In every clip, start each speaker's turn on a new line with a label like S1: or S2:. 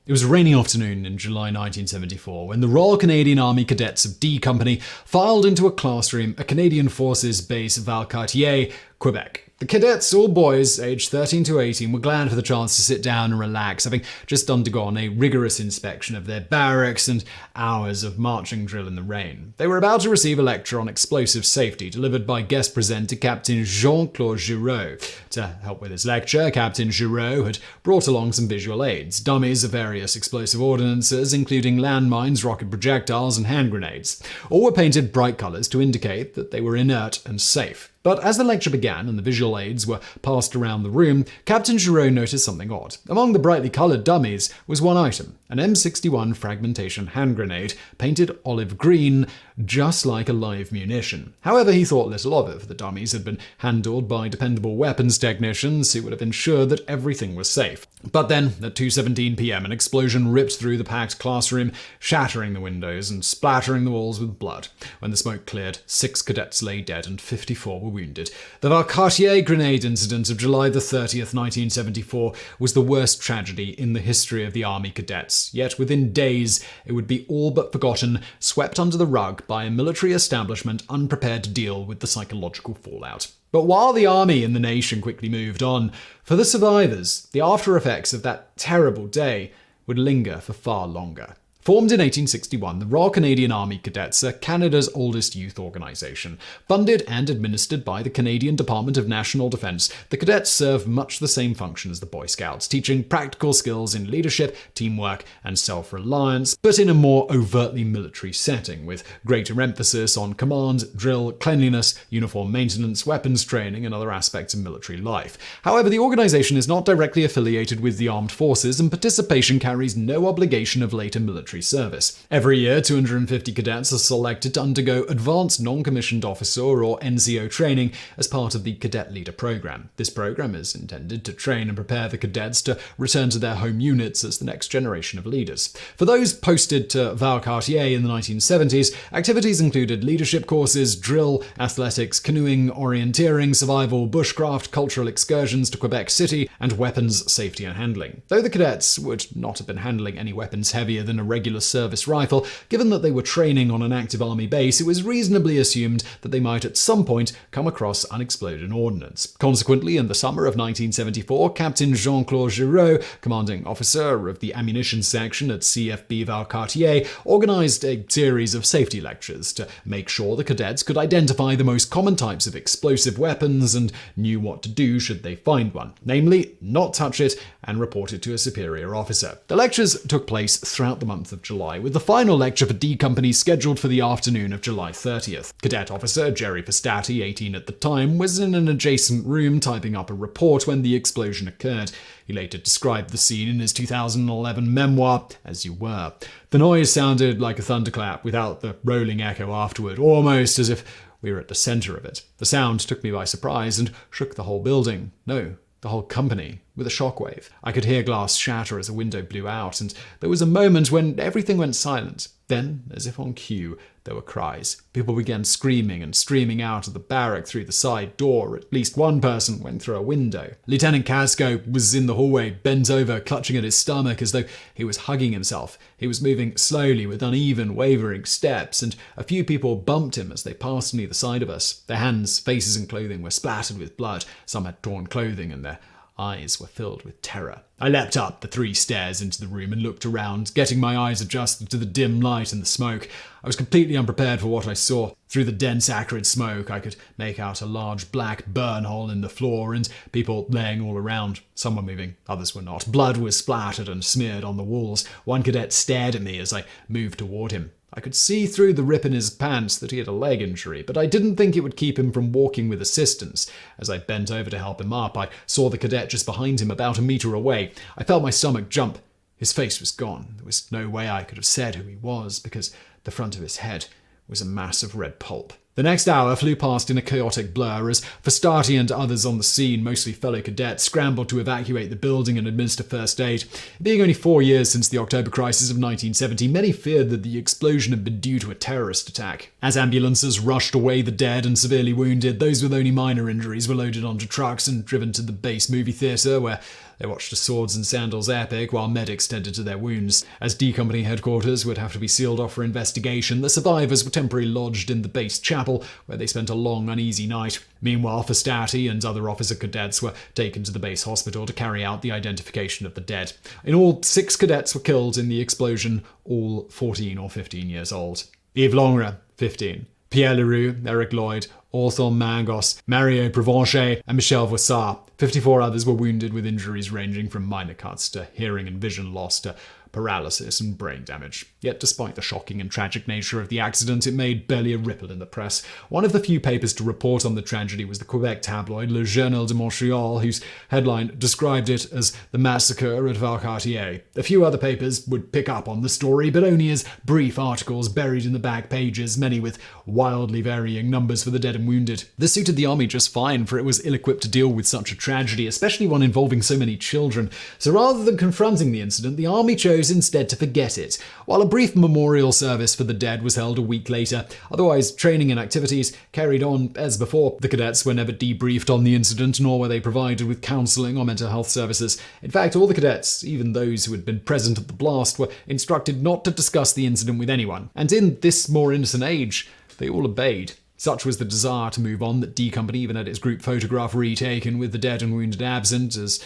S1: It was a rainy afternoon in July 1974 when the Royal Canadian Army Cadets of D Company filed into a classroom at Canadian Forces Base Valcartier, Quebec. The cadets, all boys aged 13 to 18, were glad for the chance to sit down and relax, having just undergone a rigorous inspection of their barracks and hours of marching drill in the rain. They were about to receive a lecture on explosive safety delivered by guest presenter Captain Jean-Claude Giroux. To help with his lecture, Captain Giroux had brought along some visual aids, dummies of various explosive ordnances, including landmines, rocket projectiles, and hand grenades. All were painted bright colors to indicate that they were inert and safe. But as the lecture began and the visual aids were passed around the room, Captain Giroux noticed something odd. Among the brightly coloured dummies was one item, an M61 fragmentation hand grenade, painted olive green, just like a live munition. However, he thought little of it, for the dummies had been handled by dependable weapons technicians who would have ensured that everything was safe. But then, at 2:17 p.m, an explosion ripped through the packed classroom, shattering the windows and splattering the walls with blood. When the smoke cleared, 6 cadets lay dead and 54 were wounded. The Valcartier Grenade incident of July the 30th, 1974 was the worst tragedy in the history of the Army Cadets, yet within days it would be all but forgotten, swept under the rug by a military establishment unprepared to deal with the psychological fallout. But while the army and the nation quickly moved on, for the survivors, the aftereffects of that terrible day would linger for far longer. Formed in 1861, the Royal Canadian Army Cadets are Canada's oldest youth organisation. Funded and administered by the Canadian Department of National Defence, the cadets serve much the same function as the Boy Scouts, teaching practical skills in leadership, teamwork, and self-reliance, but in a more overtly military setting, with greater emphasis on command, drill, cleanliness, uniform maintenance, weapons training, and other aspects of military life. However, the organisation is not directly affiliated with the armed forces, and participation carries no obligation of later military service. Every year, 250 cadets are selected to undergo Advanced Non-Commissioned Officer or NCO training as part of the Cadet Leader Program. This program is intended to train and prepare the cadets to return to their home units as the next generation of leaders. For those posted to Valcartier in the 1970s, activities included leadership courses, drill, athletics, canoeing, orienteering, survival, bushcraft, cultural excursions to Quebec City, and weapons safety and handling. Though the cadets would not have been handling any weapons heavier than a regular service rifle, given that they were training on an active army base, it was reasonably assumed that they might at some point come across unexploded ordnance. Consequently, in the summer of 1974, Captain Jean-Claude Giroux, commanding officer of the ammunition section at CFB Valcartier, organised a series of safety lectures to make sure the cadets could identify the most common types of explosive weapons and knew what to do should they find one, namely, not touch it and report it to a superior officer. The lectures took place throughout the month of July, with the final lecture for D Company scheduled for the afternoon of July 30th. Cadet officer Jerry Pistati, 18 at the time, was in an adjacent room typing up a report when the explosion occurred. He later described the scene in his 2011 memoir, As You Were. The noise sounded like a thunderclap without the rolling echo afterward, almost as if we were at the center of it. The sound took me by surprise and shook the whole building. No, the whole company, with a shockwave. I could hear glass shatter as a window blew out, and there was a moment when everything went silent. Then, as if on cue, there were cries. People began screaming and streaming out of the barrack through the side door. At least one person went through a window. Lieutenant Casco was in the hallway, bent over, clutching at his stomach as though he was hugging himself. He was moving slowly with uneven, wavering steps, and a few people bumped him as they passed near the side of us. Their hands, faces, and clothing were splattered with blood. Some had torn clothing, and their eyes were filled with terror. I leapt up the 3 stairs into the room and looked around, getting my eyes adjusted to the dim light and the smoke. I was completely unprepared for what I saw. Through the dense, acrid smoke, I could make out a large black burn hole in the floor and people laying all around. Some were moving, others were not. Blood was splattered and smeared on the walls. One cadet stared at me as I moved toward him. I could see through the rip in his pants that he had a leg injury, but I didn't think it would keep him from walking with assistance. As I bent over to help him up, I saw the cadet just behind him, about a meter away. I felt my stomach jump. His face was gone. There was no way I could have said who he was, because the front of his head was a mass of red pulp. The next hour flew past in a chaotic blur as Pistati and others on the scene, mostly fellow cadets, scrambled to evacuate the building and administer first aid. Being only 4 years since the October crisis of 1970, many feared that the explosion had been due to a terrorist attack. As ambulances rushed away the dead and severely wounded, those with only minor injuries were loaded onto trucks and driven to the base movie theatre, where They watched a swords and sandals epic while medics tended to their wounds. As D Company headquarters would have to be sealed off for investigation, the survivors were temporarily lodged in the base chapel, where they spent a long, uneasy night. Meanwhile, Fastati and other officer cadets were taken to the base hospital to carry out the identification of the dead. In all, 6 cadets were killed in the explosion, all 14 or 15 years old. Yves Longre, 15. Pierre Leroux, Eric Lloyd, Orthon Mangos, Mario Provencher, and Michel Voissart. 54 others were wounded with injuries ranging from minor cuts to hearing and vision loss to paralysis and brain damage. Yet despite the shocking and tragic nature of the accident, it made barely a ripple in the press. One of the few papers to report on the tragedy was the Quebec tabloid Le Journal de Montréal, whose headline described it as the massacre at Valcartier. A few other papers would pick up on the story, but only as brief articles buried in the back pages, many with wildly varying numbers for the dead and wounded. This suited the army just fine, for it was ill-equipped to deal with such a tragedy, especially one involving so many children. So rather than confronting the incident, the army chose instead to forget it. While a brief memorial service for the dead was held a week later, otherwise training and activities carried on as before. The cadets were never debriefed on the incident, nor were they provided with counseling or mental health services. In fact, all the cadets, even those who had been present at the blast, were instructed not to discuss the incident with anyone. And in this more innocent age, they all obeyed. Such was the desire to move on that D Company even had its group photograph retaken with the dead and wounded absent, as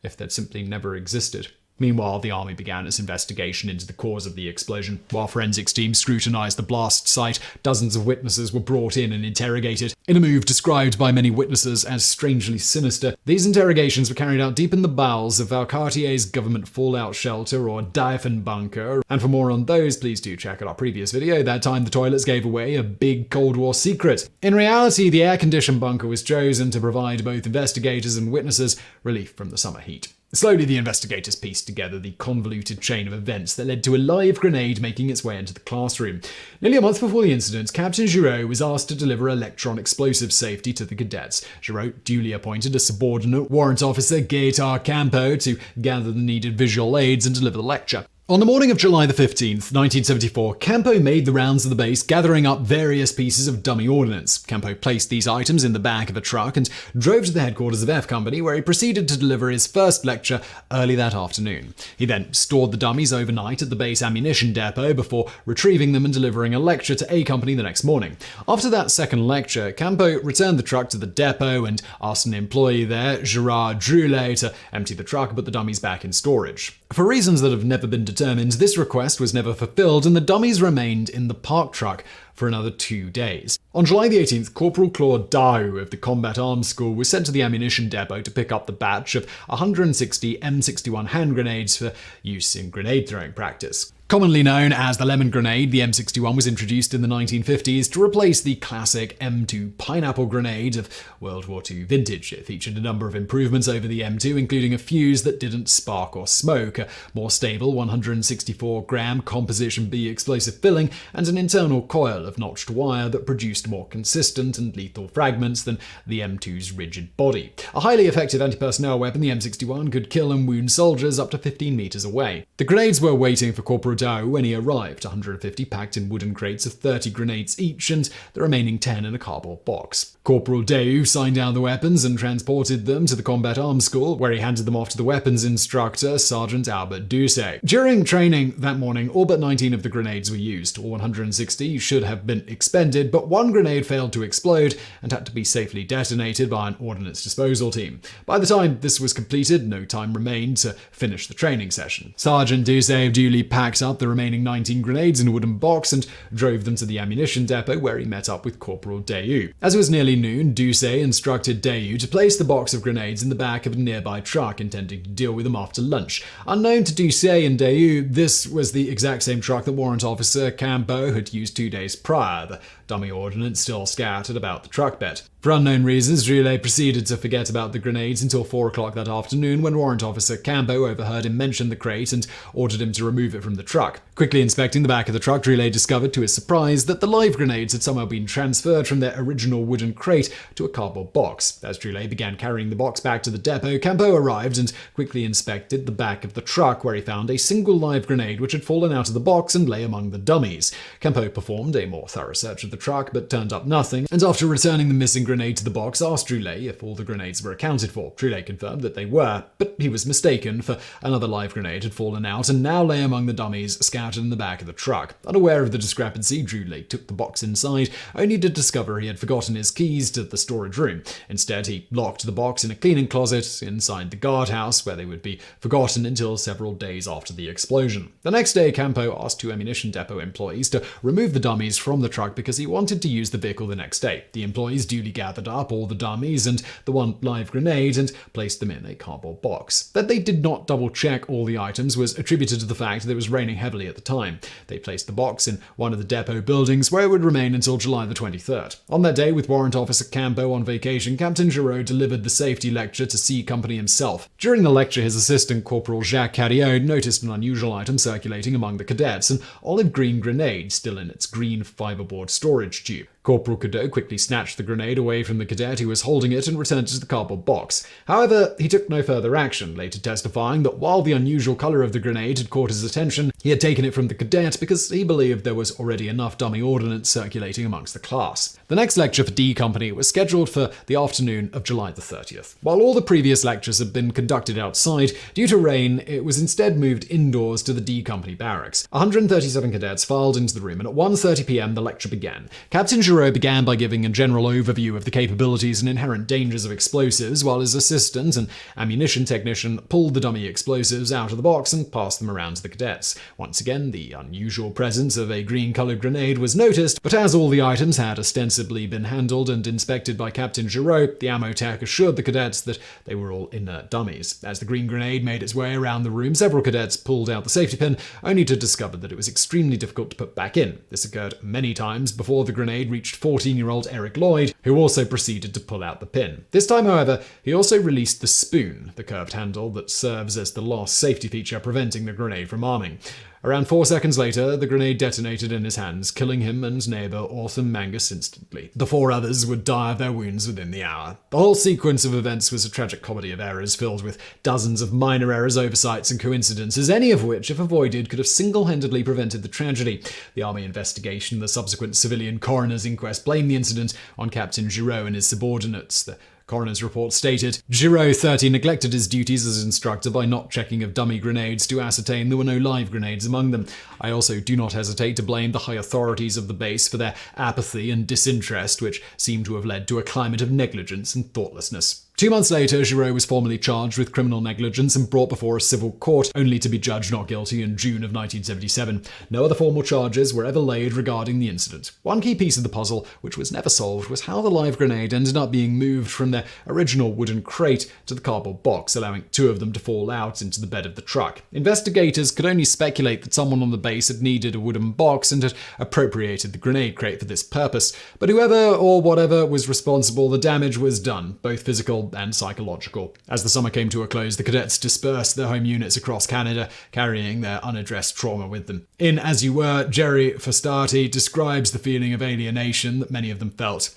S1: if they'd simply never existed. Meanwhile, the army began its investigation into the cause of the explosion. While forensics teams scrutinized the blast site, dozens of witnesses were brought in and interrogated. In a move described by many witnesses as strangely sinister, these interrogations were carried out deep in the bowels of Valcartier's government fallout shelter, or Diefenbunker. And for more on those, please do check out our previous video. That time the toilets gave away a big Cold War secret. In reality, the air-conditioned bunker was chosen to provide both investigators and witnesses relief from the summer heat. Slowly, the investigators pieced together the convoluted chain of events that led to a live grenade making its way into the classroom. Nearly a month before the incident, Captain Giroux was asked to deliver electron explosive safety to the cadets. Giroux duly appointed a subordinate warrant officer, Gaetar Campo, to gather the needed visual aids and deliver the lecture. On the morning of July the 15th, 1974, Campo made the rounds of the base, gathering up various pieces of dummy ordnance. Campo placed these items in the back of a truck and drove to the headquarters of F Company, where he proceeded to deliver his first lecture early that afternoon. He then stored the dummies overnight at the base ammunition depot before retrieving them and delivering a lecture to A Company the next morning. After that second lecture, Campo returned the truck to the depot and asked an employee there, Gerard Droulet, to empty the truck and put the dummies back in storage. For reasons that have never been determined, this request was never fulfilled and the dummies remained in the parked truck for another 2 days. On July the 18th, Corporal Claude Giroux of the Combat Arms School was sent to the ammunition depot to pick up the batch of 160 M61 hand grenades for use in grenade throwing practice. Commonly known as the lemon grenade, the M61 was introduced in the 1950s to replace the classic M2 pineapple grenade of World War II vintage. It featured a number of improvements over the M2, including a fuse that didn't spark or smoke, a more stable 164-gram composition B explosive filling, and an internal coil of notched wire that produced more consistent and lethal fragments than the M2's rigid body. A highly effective anti-personnel weapon, the M61 could kill and wound soldiers up to 15 meters away. The grenades were waiting for Corporal Giroux when he arrived, 150 packed in wooden crates of 30 grenades each and the remaining 10 in a cardboard box. Corporal Giroux signed down the weapons and transported them to the Combat Arms School, where he handed them off to the weapons instructor, Sergeant Albert Doucet. During training that morning, all but 19 of the grenades were used. All 160 should have been expended, but one grenade failed to explode and had to be safely detonated by an ordnance disposal team. By the time this was completed, no time remained to finish the training session. Sergeant Doucet duly packed up the remaining 19 grenades in a wooden box and drove them to the ammunition depot, where he met up with Corporal Giroux. As it was nearly noon, Doucet instructed Giroux to place the box of grenades in the back of a nearby truck, intending to deal with them after lunch. Unknown to Doucet and Giroux, this was the exact same truck that Warrant Officer Campo had used 2 days prior, the dummy ordnance still scattered about the truck bed. For unknown reasons, Droulet proceeded to forget about the grenades until 4 o'clock that afternoon, when Warrant Officer Campo overheard him mention the crate and ordered him to remove it from the truck. Quickly inspecting the back of the truck, Giroux discovered to his surprise that the live grenades had somehow been transferred from their original wooden crate to a cardboard box. As Giroux began carrying the box back to the depot, Campeau arrived and quickly inspected the back of the truck, where he found a single live grenade which had fallen out of the box and lay among the dummies. Campeau performed a more thorough search of the truck but turned up nothing, and after returning the missing grenade to the box, asked Giroux if all the grenades were accounted for. Giroux confirmed that they were, but he was mistaken, for another live grenade had fallen out and now lay among the dummies scattered in the back of the truck. Unaware of the discrepancy, Giroux took the box inside, only to discover he had forgotten his keys to the storage room. Instead, he locked the box in a cleaning closet inside the guardhouse, where they would be forgotten until several days after the explosion. The next day, Campeau asked two ammunition depot employees to remove the dummies from the truck because he wanted to use the vehicle the next day. The employees duly gathered up all the dummies and the one live grenade and placed them in a cardboard box. That they did not double-check all the items was attributed to the fact that it was raining heavily at the time. They placed the box in one of the depot buildings, where it would remain until July the 23rd. On that day, with Warrant Officer Campeau on vacation, Captain Giroux delivered the safety lecture to C Company himself. During the lecture, his assistant, Corporal Jacques Carriot, noticed an unusual item circulating among the cadets, an olive green grenade still in its green fiberboard storage tube. Corporal Cadeau quickly snatched the grenade away from the cadet who was holding it and returned it to the cardboard box. However, he took no further action, later testifying that while the unusual color of the grenade had caught his attention, he had taken it from the cadet because he believed there was already enough dummy ordnance circulating amongst the class. The next lecture for D Company was scheduled for the afternoon of July the 30th. While all the previous lectures had been conducted outside, due to rain, it was instead moved indoors to the D Company barracks. 137 cadets filed into the room, and at 1:30 p.m. the lecture began. Captain Giroux began by giving a general overview of the capabilities and inherent dangers of explosives, while his assistant, an ammunition technician, pulled the dummy explosives out of the box and passed them around to the cadets. Once again, the unusual presence of a green-colored grenade was noticed, but as all the items had ostensibly been handled and inspected by Captain Giroux, the ammo tech assured the cadets that they were all inert dummies. As the green grenade made its way around the room, several cadets pulled out the safety pin, only to discover that it was extremely difficult to put back in. This occurred many times before the grenade reached 14-year-old Eric Lloyd, who also proceeded to pull out the pin. This time, however, he also released the spoon, the curved handle that serves as the last safety feature preventing the grenade from arming. Around 4 seconds later, the grenade detonated in his hands, killing him and neighbor Ortham Mangus instantly. The 4 others would die of their wounds within the hour. The whole sequence of events was a tragic comedy of errors, filled with dozens of minor errors, oversights, and coincidences, any of which, if avoided, could have single-handedly prevented the tragedy. The Army investigation and the subsequent civilian coroner's inquest blamed the incident on Captain Giroux and his subordinates. The coroner's report stated, Giroux, 30, neglected his duties as instructor by not checking of dummy grenades to ascertain there were no live grenades among them. I also do not hesitate to blame the high authorities of the base for their apathy and disinterest, which seem to have led to a climate of negligence and thoughtlessness. 2 months later, Giroux was formally charged with criminal negligence and brought before a civil court, only to be judged not guilty in June of 1977. No other formal charges were ever laid regarding the incident. One key piece of the puzzle, which was never solved, was how the live grenade ended up being moved from their original wooden crate to the cardboard box, allowing 2 of them to fall out into the bed of the truck. Investigators could only speculate that someone on the base had needed a wooden box and had appropriated the grenade crate for this purpose. But whoever or whatever was responsible, the damage was done, both physical and psychological. As the summer came to a close, the cadets dispersed their home units across Canada, carrying their unaddressed trauma with them. In As You Were, Jerry Fastati describes the feeling of alienation that many of them felt.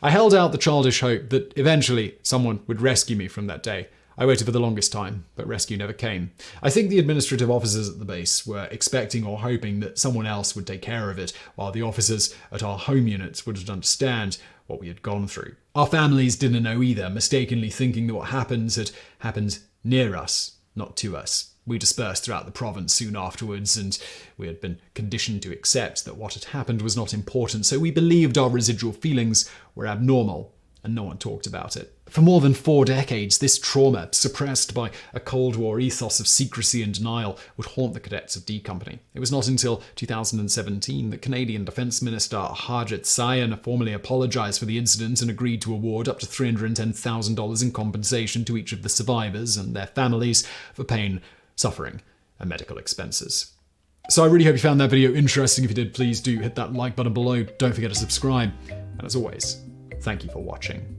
S1: I held out the childish hope that eventually someone would rescue me from that day. I waited for the longest time, but rescue never came. I think the administrative officers at the base were expecting or hoping that someone else would take care of it, while the officers at our home units wouldn't understand what we had gone through. Our families didn't know either, mistakenly thinking that what happened had happened near us, not to us. We dispersed throughout the province soon afterwards, and we had been conditioned to accept that what had happened was not important, so we believed our residual feelings were abnormal, and no one talked about it. For more than 4 decades, this trauma, suppressed by a Cold War ethos of secrecy and denial, would haunt the cadets of D Company. It was not until 2017 that Canadian Defence Minister Harjit Sayan formally apologised for the incident and agreed to award up to $310,000 in compensation to each of the survivors and their families for pain, suffering, and medical expenses. So I really hope you found that video interesting. If you did, please do hit that like button below. Don't forget to subscribe. And as always, thank you for watching.